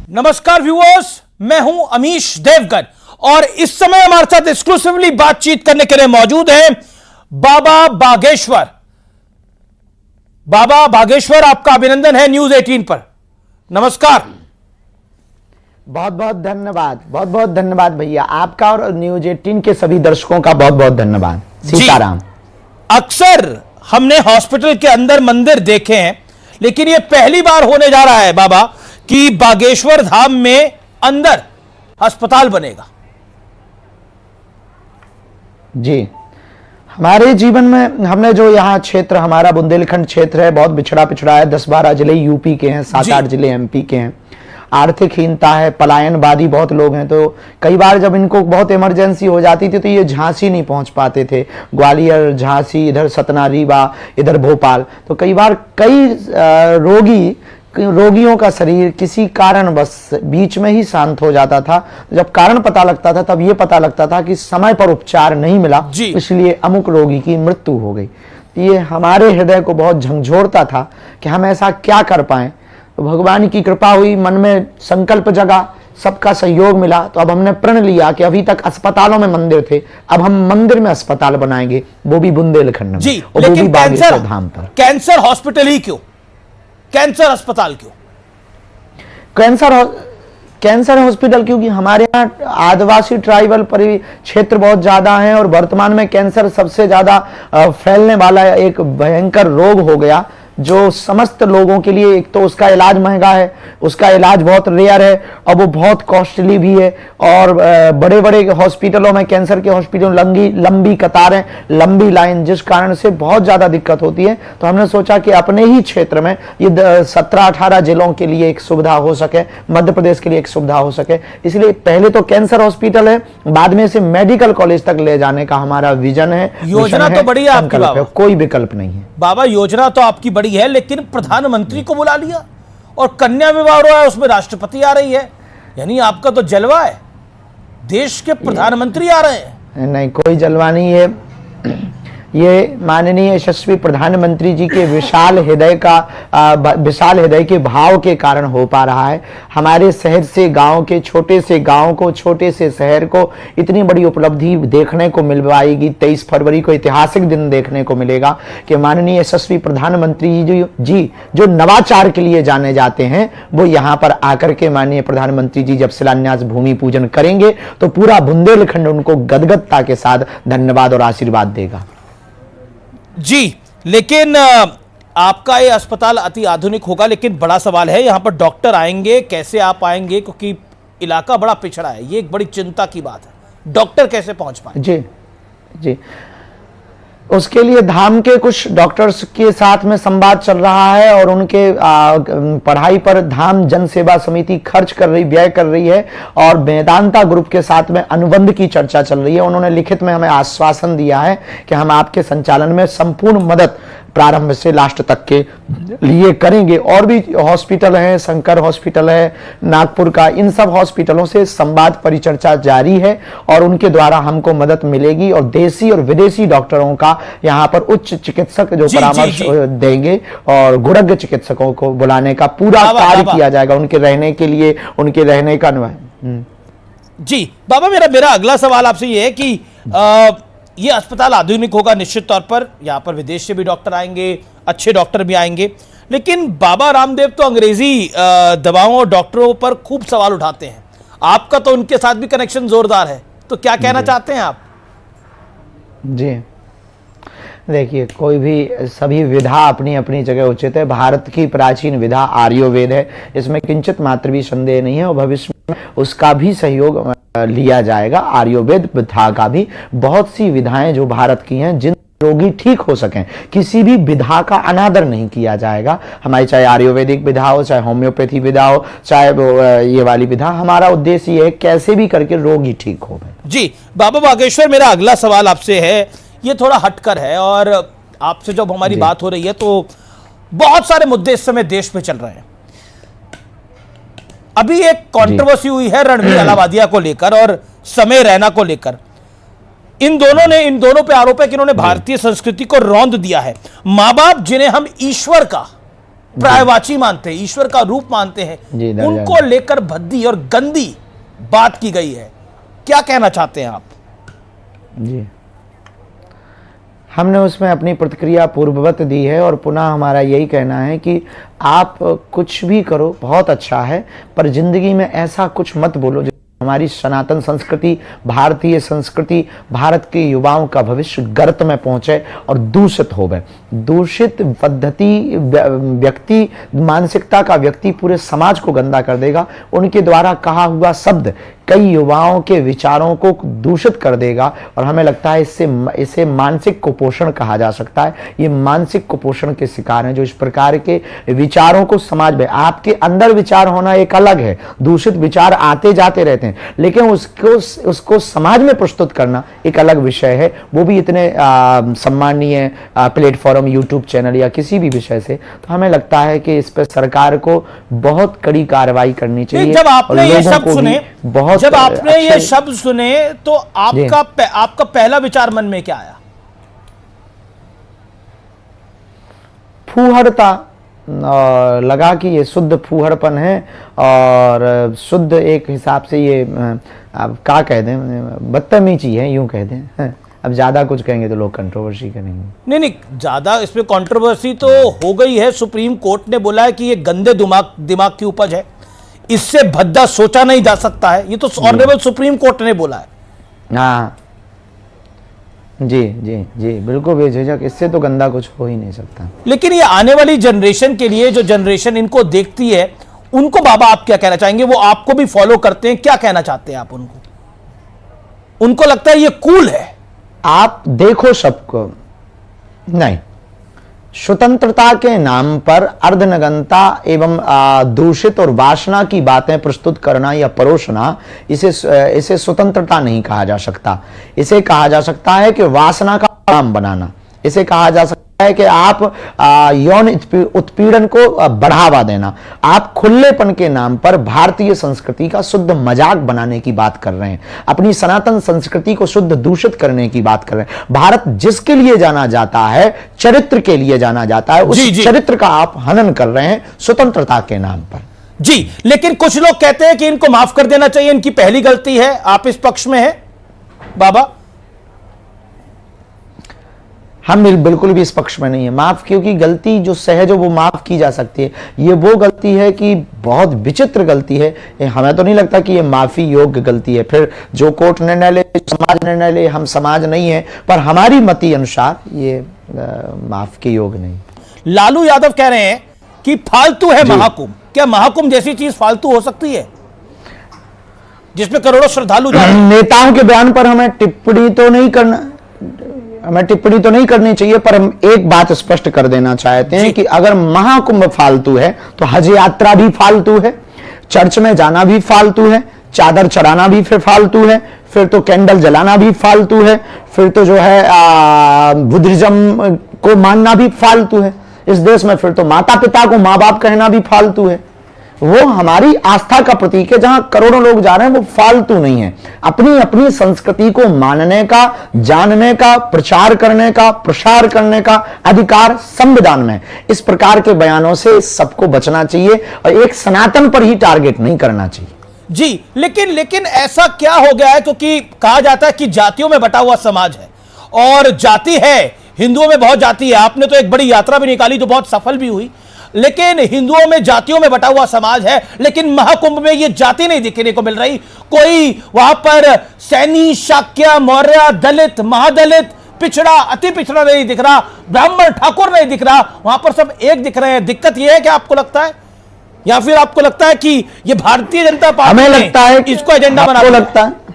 नमस्कार व्यूअर्स, मैं हूं अमीश देवगन और इस समय हमारे साथ एक्सक्लूसिवली बातचीत करने के लिए मौजूद हैं बाबा बागेश्वर। बाबा बागेश्वर, आपका अभिनंदन है न्यूज 18 पर। नमस्कार। बहुत बहुत धन्यवाद, बहुत बहुत धन्यवाद भैया आपका और न्यूज 18 के सभी दर्शकों का बहुत बहुत धन्यवाद। सीताराम। अक्सर हमने हॉस्पिटल के अंदर मंदिर देखे हैं, लेकिन यह पहली बार होने जा रहा है बाबा कि बागेश्वर धाम में अंदर अस्पताल बनेगा। जी, हमारे जीवन में हमने जो यहाँ क्षेत्र, हमारा बुंदेलखंड क्षेत्र है, बहुत पिछड़ा है। 10-12 जिले यूपी के हैं, 7-8 जिले एमपी के हैं। आर्थिक हीनता है, पलायनवादी बहुत लोग हैं, तो कई बार जब इनको बहुत इमरजेंसी हो जाती थी तो ये झांसी नहीं पहुंच पाते थे। ग्वालियर, झांसी, इधर सतना, रीवा, इधर भोपाल। तो कई बार कई रोगियों का शरीर किसी कारण बस बीच में ही शांत हो जाता था। जब कारण पता लगता था तब ये पता लगता था कि समय पर उपचार नहीं मिला, इसलिए अमुक रोगी की मृत्यु हो गई। ये हमारे हृदय को बहुत झंझोड़ता था कि हम ऐसा क्या कर पाए। तो भगवान की कृपा हुई, मन में संकल्प जगा, सबका सहयोग मिला, तो अब हमने प्रण लिया कि अभी तक अस्पतालों में मंदिर थे, अब हम मंदिर में अस्पताल बनाएंगे, वो भी बुंदेलखंड में, और वो भी बागेश्वर धाम पर। कैंसर हॉस्पिटल ही क्यों? कैंसर अस्पताल क्यों? कैंसर हॉस्पिटल क्योंकि हमारे यहाँ आदिवासी ट्राइबल क्षेत्र बहुत ज्यादा है और वर्तमान में कैंसर सबसे ज्यादा फैलने वाला एक भयंकर रोग हो गया, जो समस्त लोगों के लिए, एक तो उसका इलाज महंगा है, उसका इलाज बहुत रेयर है और वो बहुत कॉस्टली भी है। और बड़े बड़े हॉस्पिटलों में, कैंसर के हॉस्पिटलों लंबी कतारें, लंबी लाइन, जिस कारण से बहुत ज़्यादा दिक्कत होती है। तो हमने सोचा कि अपने ही क्षेत्र में ये 17-18 जिलों के लिए एक सुविधा हो सके, मध्य प्रदेश के लिए एक सुविधा हो सके, इसलिए पहले तो कैंसर हॉस्पिटल है, बाद में इसे मेडिकल कॉलेज तक ले जाने का हमारा विजन है। योजना तो बड़ी है आपकी बाबा, कोई विकल्प नहीं है बाबा। योजना तो आपकी बड़ी है, लेकिन प्रधानमंत्री को बुला लिया और कन्या विवाह हो रहा है, उसमें राष्ट्रपति आ रही है, यानी आपका तो जलवा है। देश के प्रधानमंत्री आ रहे हैं। नहीं, कोई जलवा नहीं है। ये माननीय यशस्वी प्रधानमंत्री जी के विशाल हृदय के भाव के कारण हो पा रहा है। हमारे शहर से गांव के, छोटे से गांव को, छोटे से शहर को इतनी बड़ी उपलब्धि देखने को मिल पाएगी। 23 फरवरी को ऐतिहासिक दिन देखने को मिलेगा कि माननीय यशस्वी प्रधानमंत्री जी जो नवाचार के लिए जाने जाते हैं, वो यहाँ पर आकर के माननीय प्रधानमंत्री जी जब शिलान्यास भूमि पूजन करेंगे तो पूरा बुंदेलखंड उनको गदगदता के साथ धन्यवाद और आशीर्वाद देगा। जी, लेकिन आपका ये अस्पताल अति आधुनिक होगा, लेकिन बड़ा सवाल है यहाँ पर डॉक्टर आएंगे कैसे? आप आएंगे क्योंकि इलाका बड़ा पिछड़ा है, ये एक बड़ी चिंता की बात है। डॉक्टर कैसे पहुंच पाए? जी, उसके लिए धाम के कुछ डॉक्टर्स के साथ में संवाद चल रहा है और उनके पढ़ाई पर धाम जन सेवा समिति व्यय कर रही है और वेदांता ग्रुप के साथ में अनुबंध की चर्चा चल रही है। उन्होंने लिखित में हमें आश्वासन दिया है कि हम आपके संचालन में संपूर्ण मदद प्रारंभ से लास्ट तक के लिए करेंगे। और भी हॉस्पिटल हैं, शंकर हॉस्पिटल है नागपुर का, इन सब हॉस्पिटलों से संवाद परिचर्चा जारी है और उनके द्वारा हमको मदद मिलेगी और देसी और विदेशी डॉक्टरों का यहाँ पर उच्च चिकित्सक जो परामर्श देंगे और गुणज्ञ चिकित्सकों को बुलाने का पूरा कार्य किया जाएगा उनके रहने के लिए, उनके रहने का। जी बाबा, मेरा अगला सवाल आपसे ये है कि ये अस्पताल आधुनिक होगा निश्चित तौर पर, यहाँ पर विदेश से भी डॉक्टर आएंगे, अच्छे डॉक्टर भी आएंगे, लेकिन बाबा रामदेव तो अंग्रेजी दवाओं और डॉक्टरों पर खूब सवाल उठाते हैं। आपका तो उनके साथ भी कनेक्शन जोरदार है, तो क्या कहना चाहते हैं आप? जी देखिए, कोई भी, सभी विधा अपनी अपनी जगह उचित है। भारत की प्राचीन विधा आर्योवेद है, इसमें किंचित मात्र भी संदेह नहीं है और भविष्य में उसका भी सहयोग लिया जाएगा। आर्योवेद विधा का भी बहुत सी विधाएं जो भारत की हैं, जिन रोगी ठीक हो सकें, किसी भी विधा का अनादर नहीं किया जाएगा। हमारी चाहे आयुर्वेदिक विधा हो, चाहे होम्योपैथी विधा हो, चाहे ये वाली विधा, हमारा उद्देश्य ये है कैसे भी करके रोगी ठीक हो। जी बाबा बागेश्वर, मेरा अगला सवाल आपसे है, ये थोड़ा हटकर है और आपसे जब हमारी बात हो रही है तो बहुत सारे मुद्दे इस समय देश में चल रहे हैं। अभी एक कंट्रोवर्सी हुई है रणवीर अलावादिया को लेकर और समय रैना को लेकर। इन दोनों पे आरोप है कि इन्होंने भारतीय संस्कृति को रौंद दिया है। मां बाप जिन्हें हम ईश्वर का पर्यायवाची मानते हैं, ईश्वर का रूप मानते हैं, जी, दर्जा उनको लेकर भद्दी और गंदी बात की गई है। क्या कहना चाहते हैं आप? जी, हमने उसमें अपनी प्रतिक्रिया पूर्ववत दी है और पुनः हमारा यही कहना है कि आप कुछ भी करो बहुत अच्छा है, पर जिंदगी में ऐसा कुछ मत बोलो हमारी सनातन संस्कृति, भारतीय संस्कृति, भारत के युवाओं का भविष्य गर्त में पहुंचे और दूषित हो गए। दूषित पद्धति व्यक्ति, मानसिकता का व्यक्ति पूरे समाज को गंदा कर देगा। उनके द्वारा कहा हुआ शब्द कई युवाओं के विचारों को दूषित कर देगा और हमें लगता है इसे मानसिक कुपोषण कहा जा सकता है। ये मानसिक कुपोषण के शिकार हैं जो इस प्रकार के विचारों को समाज में, आपके अंदर विचार होना एक अलग है, दूषित विचार आते जाते रहते हैं, लेकिन उसको समाज में प्रस्तुत करना एक अलग विषय है, वो भी इतने सम्मानीय प्लेटफॉर्म, यूट्यूब चैनल या किसी भी विषय से। तो हमें लगता है कि इस पर सरकार को बहुत कड़ी कार्रवाई करनी चाहिए। जब आपने ये शब्द सुने, बहुत जब आपने ये शब्द सुने तो आपका पहला विचार मन में क्या आया? फूहड़ता लगा कि ये शुद्ध फूहड़पन है और शुद्ध एक हिसाब से ये अब क्या कह दें, बदतमीजी है, यूं कह दें। अब ज्यादा कुछ कहेंगे तो लोग कंट्रोवर्सी करेंगे। नहीं, ज्यादा इसमें कंट्रोवर्सी तो हो गई है। सुप्रीम कोर्ट ने बोला है कि ये गंदे दिमाग की उपज है, इससे भद्दा सोचा नहीं जा सकता है। ये तो ऑनरेबल सुप्रीम कोर्ट ने बोला है। हाँ जी जी जी, बिल्कुल बेझिझक, इससे तो गंदा कुछ हो ही नहीं सकता। लेकिन ये आने वाली जनरेशन के लिए, जो जनरेशन इनको देखती है, उनको बाबा आप क्या कहना चाहेंगे? वो आपको भी फॉलो करते हैं, क्या कहना चाहते हैं आप उनको? उनको लगता है ये कूल है। आप देखो सबको नहीं, स्वतंत्रता के नाम पर अर्धनग्नता एवं दूषित और वासना की बातें प्रस्तुत करना या परोसना, इसे स्वतंत्रता नहीं कहा जा सकता। इसे कहा जा सकता है कि वासना का काम बनाना। इसे कहा जा सकता है कि आप यौन उत्पीड़न को बढ़ावा देना। आप खुलेपन के नाम पर भारतीय संस्कृति का शुद्ध मजाक बनाने की बात कर रहे हैं, अपनी सनातन संस्कृति को शुद्ध दूषित करने की बात कर रहे हैं। भारत जिसके लिए जाना जाता है, चरित्र के लिए जाना जाता है, उस चरित्र का आप हनन कर रहे हैं स्वतंत्रता के नाम पर। जी, लेकिन कुछ लोग कहते हैं कि इनको माफ कर देना चाहिए, इनकी पहली गलती है। आप इस पक्ष में हैं बाबा? हम बिल्कुल भी इस पक्ष में नहीं है। माफ, क्योंकि गलती जो सहज हो वो माफ की जा सकती है। ये वो गलती है कि बहुत विचित्र गलती है, हमें तो नहीं लगता कि ये माफी योग्य गलती है। फिर जो कोर्ट निर्णय ले, समाज निर्णय ले, हम समाज नहीं है, पर हमारी मति अनुसार ये माफ के योग्य नहीं। लालू यादव कह रहे हैं कि फालतू है महाकुंभ। क्या महाकुंभ जैसी चीज फालतू हो सकती है जिसमें करोड़ों श्रद्धालु जा रहे हैं? नेताओं के बयान पर हमें टिप्पणी तो नहीं करनी चाहिए, पर हम एक बात स्पष्ट कर देना चाहते हैं कि अगर महाकुंभ फालतू है तो हज यात्रा भी फालतू है, चर्च में जाना भी फालतू है, चादर चढ़ाना भी फिर फालतू है, फिर तो कैंडल जलाना भी फालतू है, फिर तो जो है बुद्धिज्म को मानना भी फालतू है। इस देश में फिर तो माता पिता को माँ बाप कहना भी फालतू है। वो हमारी आस्था का प्रतीक है, जहां करोड़ों लोग जा रहे हैं वो फालतू नहीं है। अपनी अपनी संस्कृति को मानने का, जानने का, प्रचार करने का, प्रसार करने का अधिकार संविधान में। इस प्रकार के बयानों से सबको बचना चाहिए और एक सनातन पर ही टारगेट नहीं करना चाहिए। जी, लेकिन ऐसा क्या हो गया है? क्योंकि कहा जाता है कि जातियों में बटा हुआ समाज है और जाति है, हिंदुओं में बहुत जाति है। आपने तो एक बड़ी यात्रा भी निकाली जो बहुत सफल भी हुई, लेकिन हिंदुओं में जातियों में बटा हुआ समाज है, लेकिन महाकुंभ में ये जाति नहीं दिखने को मिल रही। कोई वहां पर सैनी, शाक्य, मौर्य, दलित, महादलित, पिछड़ा, अति पिछड़ा नहीं दिख रहा, ब्राह्मण, ठाकुर नहीं दिख रहा, वहां पर सब एक दिख रहे हैं। दिक्कत यह है कि आपको लगता है, या फिर आपको लगता है कि ये भारतीय जनता पार्टी हमें लगता है इसको एजेंडा बना लगता है?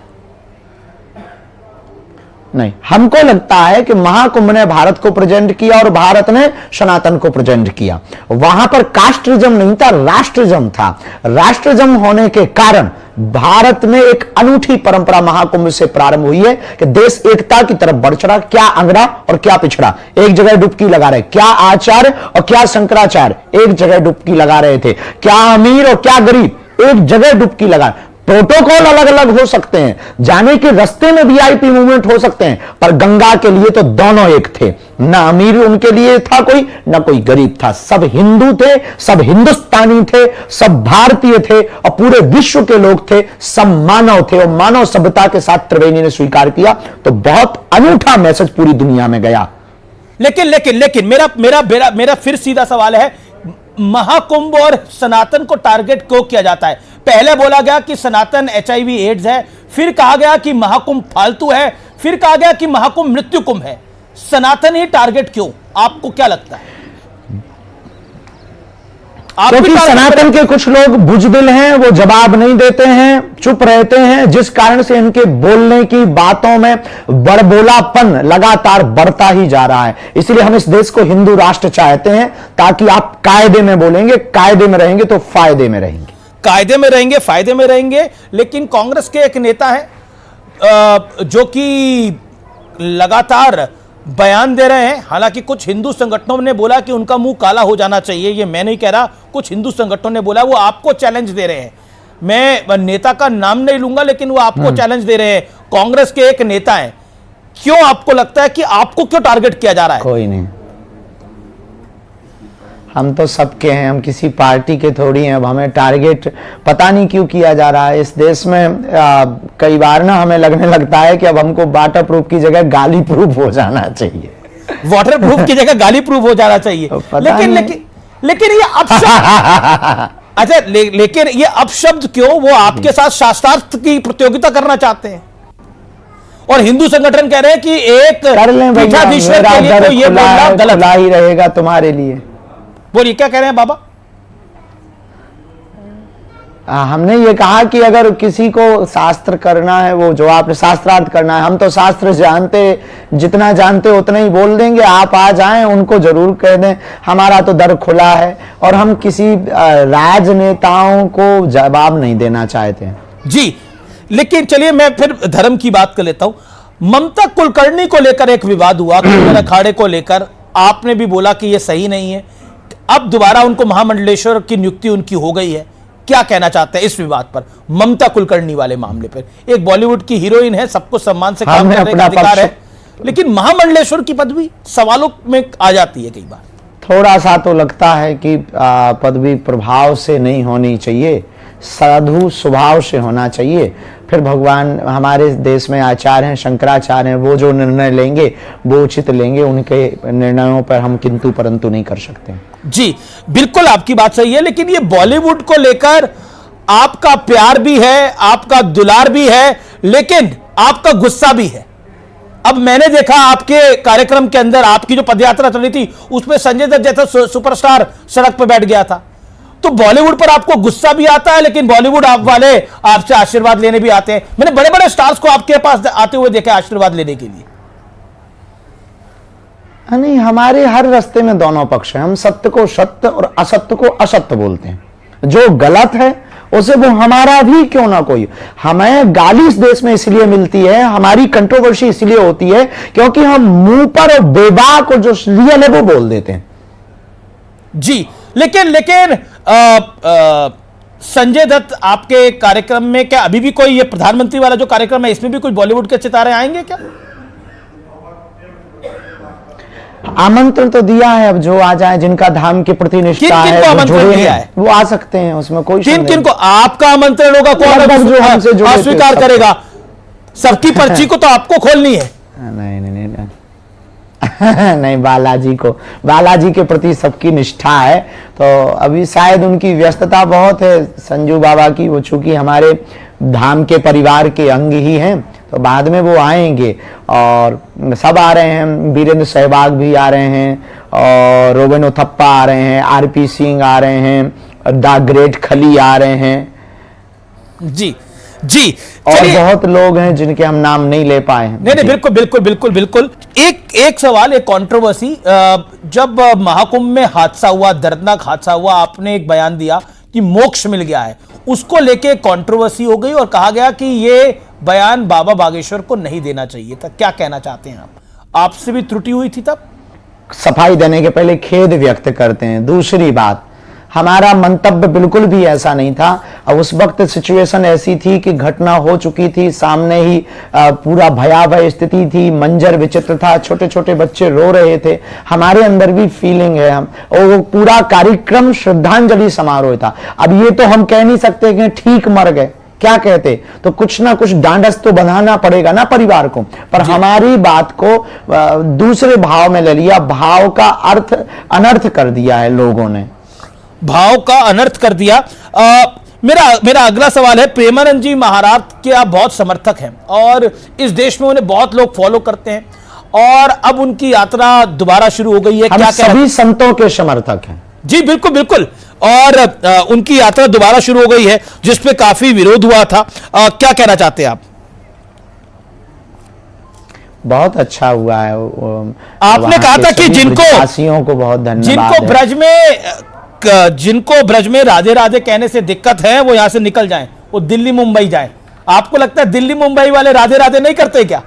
नहीं, हमको लगता है कि महाकुंभ ने भारत को प्रेजेंट किया और भारत ने सनातन को प्रेजेंट किया। वहां पर कास्टिज्म नहीं था, राष्ट्रिज्म था। राष्ट्रिज्म होने के कारण भारत में एक अनूठी परंपरा महाकुंभ से प्रारंभ हुई है कि देश एकता की तरफ बढ़ चढ़ा। क्या अंगड़ा और क्या पिछड़ा एक जगह डुबकी लगा रहे, क्या आचार्य और क्या शंकराचार्य एक जगह डुबकी लगा रहे थे, क्या अमीर और क्या गरीब एक जगह डुबकी लगा। प्रोटोकॉल अलग अलग हो सकते हैं, जाने के रास्ते में वीआईपी मूवमेंट हो सकते हैं, पर गंगा के लिए तो दोनों एक थे। ना अमीर उनके लिए था कोई, ना कोई गरीब था। सब हिंदू थे, सब हिंदुस्तानी थे, सब भारतीय थे और पूरे विश्व के लोग थे, सब मानव थे और मानव सभ्यता के साथ त्रिवेणी ने स्वीकार किया। तो बहुत अनूठा मैसेज पूरी दुनिया में गया। लेकिन लेकिन लेकिन मेरा मेरा मेरा मेरा फिर सीधा सवाल है, महाकुंभ और सनातन को टारगेट क्यों किया जाता है? पहले बोला गया कि सनातन एचआईवी एड्स है, फिर कहा गया कि महाकुंभ फालतू है, फिर कहा गया कि महाकुंभ मृत्यु कुंभ है। सनातन ही टारगेट क्यों? आपको क्या लगता है? क्योंकि सनातन के कुछ लोग बुजदिल हैं, वो जवाब नहीं देते हैं, चुप रहते हैं, जिस कारण से इनके बोलने की बातों में बड़बोलापन लगातार बढ़ता ही जा रहा है। इसलिए हम इस देश को हिंदू राष्ट्र चाहते हैं, ताकि आप कायदे में बोलेंगे, कायदे में रहेंगे तो फायदे में रहेंगे। कायदे में रहेंगे, फायदे में रहेंगे। लेकिन कांग्रेस के एक नेता है जो कि लगातार बयान दे रहे हैं, हालांकि कुछ हिंदू संगठनों ने बोला कि उनका मुंह काला हो जाना चाहिए, ये मैं नहीं कह रहा, कुछ हिंदू संगठनों ने बोला, वो आपको चैलेंज दे रहे हैं। मैं नेता का नाम नहीं लूंगा, लेकिन वो आपको चैलेंज दे रहे हैं, कांग्रेस के एक नेता हैं। क्यों आपको लगता है कि आपको क्यों टारगेट किया जा रहा है? कोई नहीं, हम तो सबके हैं, हम किसी पार्टी के थोड़ी हैं। अब हमें टारगेट पता नहीं क्यों किया जा रहा है। इस देश में कई बार ना हमें लगने लगता है कि अब हमको वाटर प्रूफ की जगह गाली प्रूफ हो जाना चाहिए। वाटर प्रूफ की जगह गाली प्रूफ हो जाना चाहिए। लेकिन ये अपशब्द अच्छा, लेकिन ये अपशब्द क्यों? वो आपके साथ शास्त्रार्थ की प्रतियोगिता करना चाहते हैं, और हिंदू संगठन कह रहे हैं कि एक पीठाधीश्वर के लिए तो ये बोलना गलत ही रहेगा तुम्हारे लिए। बोलिए, क्या कह रहे हैं बाबा? हमने ये कहा कि अगर किसी को शास्त्र करना है, वो जो आपने शास्त्रार्थ करना है, हम तो शास्त्र जानते, जितना जानते उतना ही बोल देंगे। आप आ जाएं, उनको जरूर कह दें, हमारा तो दर खुला है, और हम किसी राजनेताओं को जवाब नहीं देना चाहते हैं जी। लेकिन चलिए मैं फिर धर्म की बात कर लेता हूं। ममता कुलकर्णी को लेकर एक विवाद हुआ, कुंभल अखाड़े को लेकर आपने भी बोला कि यह सही नहीं है। अब दोबारा उनको महामंडलेश्वर की नियुक्ति उनकी हो गई है। क्या कहना चाहते हैं इस विवाद पर, ममता कुलकर्णी वाले मामले पर? एक बॉलीवुड की हीरोइन है, सबको सम्मान से काम करने का अधिकार है, लेकिन महामंडलेश्वर की पदवी सवालों में आ जाती है कई बार। थोड़ा सा तो लगता है कि पदवी प्रभाव से नहीं होनी चाहिए, साधु स्वभाव से होना चाहिए। फिर भगवान, हमारे देश में आचार्य हैं, शंकराचार्य हैं, वो जो निर्णय लेंगे वो उचित लेंगे, उनके निर्णयों पर हम किंतु परंतु नहीं कर सकते। जी बिल्कुल, आपकी बात सही है। लेकिन ये बॉलीवुड को लेकर आपका प्यार भी है, आपका दुलार भी है, लेकिन आपका गुस्सा भी है। अब मैंने देखा आपके कार्यक्रम के अंदर आपकी जो पदयात्रा चली थी, उसमें संजय दत्त जैसा सुपरस्टार सड़क पर बैठ गया था। तो बॉलीवुड पर आपको गुस्सा भी आता है, लेकिन बॉलीवुड आप वाले आपसे आशीर्वाद लेने भी आते हैं। मैंने बड़े बड़े स्टार्स को आपके पास आते हुए देखा आशीर्वाद लेने के लिए। नहीं, हमारे हर रास्ते में दोनों पक्ष हैं। हम सत्य को सत्य और असत्य को असत्य बोलते हैं। जो गलत है उसे वो हमारा भी क्यों ना कोई, हमें गाली इस देश में इसलिए मिलती है, हमारी कंट्रोवर्सी इसलिए होती है क्योंकि हम मुंह पर बेबाक और जो रियल है वो बोल देते हैं। जी लेकिन संजय दत्त आपके कार्यक्रम में, क्या अभी भी कोई ये प्रधानमंत्री वाला जो कार्यक्रम है इसमें भी कुछ बॉलीवुड के सितारे आएंगे क्या? आमंत्रण तो दिया है, अब जो आ जाए, जिनका धाम के प्रति निष्ठा है, किन आमंत्रण दिया है, वो आ सकते हैं, उसमें कोई किन को आपका आमंत्रण होगा? कौन जो हमसे जुड़े अस्वीकार करेगा? सबकी पर्ची को तो आपको खोलनी है। नहीं नहीं नहीं, नहीं। नहीं, बालाजी के प्रति सबकी निष्ठा है। तो अभी शायद उनकी व्यस्तता बहुत है संजू बाबा की, वो चूंकि हमारे धाम के परिवार के अंग ही हैं, तो बाद में वो आएंगे। और सब आ रहे हैं, वीरेंद्र सहवाग भी आ रहे हैं, और रोबिन उथप्पा आ रहे हैं, आरपी सिंह आ रहे हैं, द ग्रेट खली आ रहे हैं। जी जी, और बहुत लोग हैं जिनके हम नाम नहीं ले पाए हैं। नहीं, बिल्कुल बिल्कुल बिल्कुल बिल्कुल। एक सवाल, एक कंट्रोवर्सी, जब महाकुंभ में हादसा हुआ, दर्दनाक हादसा हुआ, आपने एक बयान दिया कि मोक्ष मिल गया है, उसको लेके कंट्रोवर्सी हो गई और कहा गया कि ये बयान बाबा बागेश्वर को नहीं देना चाहिए था। क्या कहना चाहते हैं आप? आपसे भी त्रुटि हुई थी तब? सफाई देने के पहले खेद व्यक्त करते हैं। दूसरी बात, हमारा मंतव्य बिल्कुल भी ऐसा नहीं था। अब उस वक्त सिचुएशन ऐसी थी कि घटना हो चुकी थी, सामने ही पूरा भयावह स्थिति थी, मंजर विचित्र था, छोटे छोटे बच्चे रो रहे थे, हमारे अंदर भी फीलिंग है। हम और वो पूरा कार्यक्रम श्रद्धांजलि समारोह था। अब ये तो हम कह नहीं सकते कि ठीक मर गए, क्या कहते, तो कुछ ना कुछ डांडस तो बंधाना पड़ेगा ना परिवार को, पर हमारी बात को दूसरे भाव में ले लिया, भाव का अर्थ अनर्थ कर दिया है लोगों ने, भाव का अनर्थ कर दिया। मेरा अगला सवाल है, प्रेमानंद जी महाराज के आप बहुत समर्थक हैं और इस देश में उन्हें बहुत लोग फॉलो करते हैं और अब उनकी यात्रा दोबारा शुरू हो गई है, हम क्या सभी संतों के समर्थक हैं। जी बिल्कुल बिल्कुल, और उनकी यात्रा दोबारा शुरू हो गई है जिसपे काफी विरोध हुआ था, क्या कहना चाहते हैं आप? बहुत अच्छा हुआ है। आपने कहा था कि जिनको को बहुत धन्यवाद, जिनको ब्रज में राधे राधे कहने से दिक्कत है वो यहां से निकल जाएं, वो दिल्ली मुंबई जाएं। आपको लगता है दिल्ली मुंबई वाले राधे राधे नहीं करते क्या?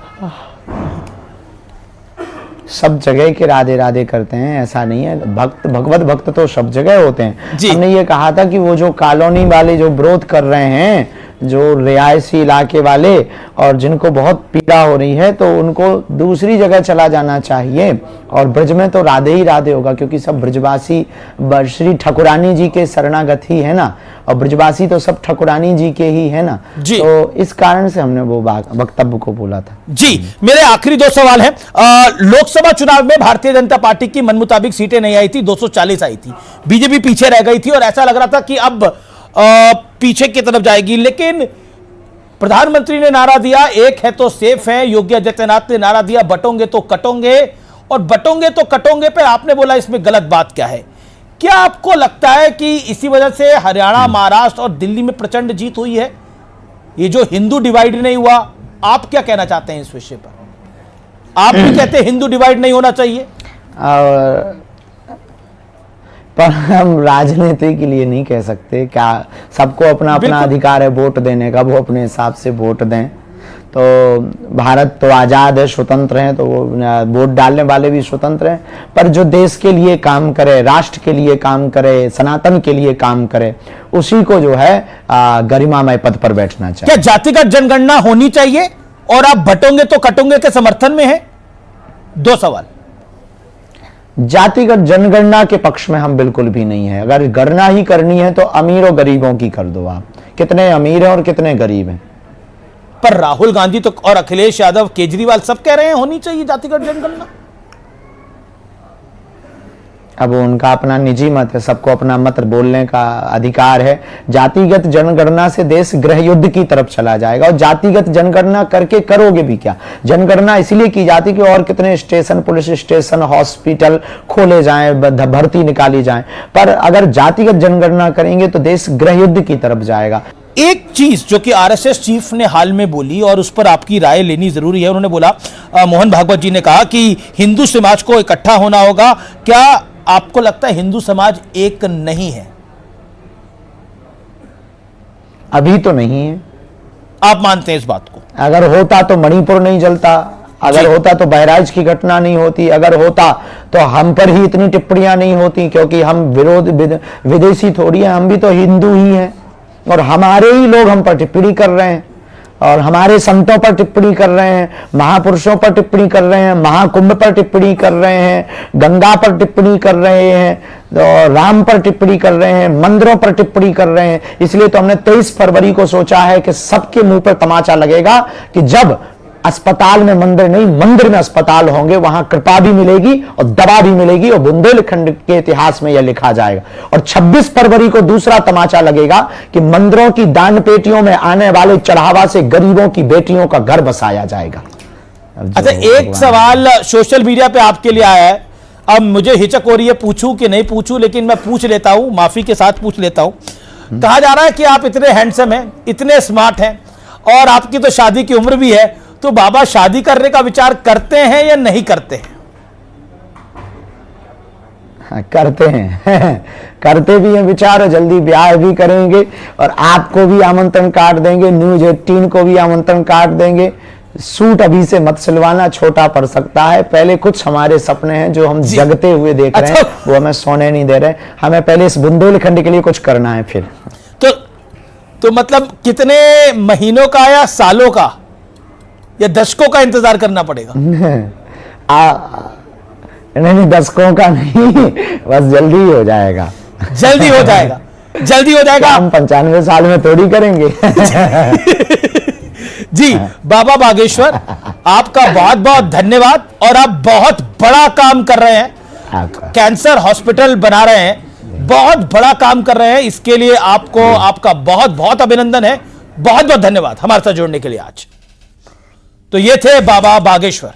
सब जगह के राधे राधे करते हैं, ऐसा नहीं है। भक्त भगवत भक्त तो सब जगह होते हैं। हमने ये कहा था कि वो जो कॉलोनी वाले जो विरोध कर रहे हैं, जो रिहायशी इलाके वाले और जिनको बहुत पीड़ा हो रही है, तो उनको दूसरी जगह चला जाना चाहिए और ब्रज में तो राधे ही राधे होगा, क्योंकि सब ब्रजवासी श्री ठाकुरानी जी के शरणागत ही है ना, और ब्रजवासी तो सब ठाकुरानी जी के ही है ना, तो इस कारण से हमने वो वक्तव्य को बोला था। जी, मेरे आखिरी दो सवाल हैं। लोकसभा चुनाव में भारतीय जनता पार्टी की मन मुताबिक सीटें नहीं आई थी, 240 आई थी, बीजेपी पीछे रह गई थी और ऐसा लग रहा था कि अब पीछे की तरफ जाएगी, लेकिन प्रधानमंत्री ने नारा दिया एक है तो सेफ है, योगी आदित्यनाथ ने नारा दिया बटोंगे तो कटोंगे, और बटोंगे तो कटोंगे पे आपने बोला इसमें गलत बात क्या है? क्या आपको लगता है कि इसी वजह से हरियाणा, महाराष्ट्र और दिल्ली में प्रचंड जीत हुई है? ये जो हिंदू डिवाइड नहीं हुआ, आप क्या कहना चाहते हैं इस विषय पर? आप भी कहते हैं हिंदू डिवाइड नहीं होना चाहिए, पर हम राजनीति के लिए नहीं कह सकते। क्या सबको अपना अपना अधिकार है वोट देने का, वो अपने हिसाब से वोट दें। तो भारत तो आज़ाद है, स्वतंत्र है, तो वोट डालने वाले भी स्वतंत्र हैं, पर जो देश के लिए काम करे, राष्ट्र के लिए काम करे, सनातन के लिए काम करे, उसी को जो है गरिमामय पद पर बैठना चाहिए। क्या जातिगत जनगणना होनी चाहिए और आप बटोंगे तो कटोंगे के समर्थन में है? दो सवाल। जातिगत जनगणना के पक्ष में हम बिल्कुल भी नहीं है। अगर गणना ही करनी है तो अमीर और गरीबों की कर दो, आप कितने अमीर हैं और कितने गरीब हैं। पर राहुल गांधी तो और अखिलेश यादव, केजरीवाल सब कह रहे हैं होनी चाहिए जातिगत जनगणना। अब उनका अपना निजी मत है, सबको अपना मत बोलने का अधिकार है। जातिगत जनगणना से देश गृह युद्ध की तरफ चला जाएगा, और जातिगत जनगणना करके करोगे भी क्या? जनगणना इसलिए की जाती कि और कितने स्टेशन, पुलिस स्टेशन, हॉस्पिटल खोले जाएं, भर्ती निकाली जाए, पर अगर जातिगत जनगणना करेंगे तो देश गृह युद्ध की तरफ जाएगा। एक चीज जो कि आरएसएस चीफ ने हाल में बोली और उस पर आपकी राय लेनी जरूरी है, उन्होंने बोला, मोहन भागवत जी ने कहा कि हिंदू समाज को इकट्ठा होना होगा। क्या आपको लगता है हिंदू समाज एक नहीं है? अभी तो नहीं है। आप मानते हैं इस बात को? अगर होता तो मणिपुर नहीं जलता, अगर होता तो बहराइच की घटना नहीं होती, अगर होता तो हम पर ही इतनी टिप्पणियां नहीं होती, क्योंकि हम विदेशी थोड़ी हैं, हम भी तो हिंदू ही हैं, और हमारे ही लोग हम पर टिप्पणी कर रहे हैं, और हमारे संतों पर टिप्पणी कर रहे हैं, महापुरुषों पर टिप्पणी कर रहे हैं, महाकुंभ पर टिप्पणी कर रहे हैं, गंगा पर टिप्पणी कर रहे हैं, तो राम पर टिप्पणी कर रहे हैं, मंदिरों पर टिप्पणी कर रहे हैं। इसलिए तो हमने 23 फरवरी को सोचा है कि सबके मुंह पर तमाचा लगेगा कि जब अस्पताल में मंदिर नहीं, मंदिर में अस्पताल होंगे, वहां कृपा भी मिलेगी और दवा भी मिलेगी, और बुंदेलखंड के इतिहास में यह लिखा जाएगा। और 26 फरवरी को दूसरा तमाचा लगेगा कि मंदिरों की दान पेटियों में आने वाले चढ़ावा से गरीबों की बेटियों का घर बसाया जाएगा। अच्छा, एक सवाल सोशल मीडिया पे आपके लिए आया है, अब मुझे हिचक हो रही है पूछूं कि नहीं पूछूं, लेकिन मैं पूछ लेता हूं, माफी के साथ पूछ लेता हूं। कहा जा रहा है कि आप इतने हैंडसम हैं, इतने स्मार्ट हैं, और आपकी तो शादी की उम्र भी है, तो बाबा शादी करने का विचार करते हैं या नहीं करते हैं? करते हैं करते भी हैं विचार, और जल्दी ब्याह भी करेंगे, और आपको भी आमंत्रण कार्ड देंगे, न्यूज 18 को भी आमंत्रण कार्ड देंगे। सूट अभी से मत सिलवाना, छोटा पड़ सकता है। पहले कुछ हमारे सपने हैं जो हम जगते हुए देख रहे हैं, वो हमें सोने नहीं दे रहे। हमें पहले इस बुंदेलखंड के लिए कुछ करना है। फिर तो तो मतलब कितने महीनों का या सालों का या दशकों का इंतजार करना पड़ेगा? नहीं, दशकों का नहीं, बस जल्दी ही हो जाएगा। जल्दी हो जाएगा, जल्दी हो जाएगा। हम 95 साल में थोड़ी करेंगे। जी बाबा बागेश्वर, आपका बहुत बहुत धन्यवाद। और आप बहुत बड़ा काम कर रहे हैं, आपका कैंसर हॉस्पिटल बना रहे हैं, बहुत बड़ा काम कर रहे हैं। इसके लिए आपको आपका बहुत बहुत अभिनंदन है। बहुत बहुत धन्यवाद हमारे साथ जुड़ने के लिए आज। तो ये थे बाबा बागेश्वर।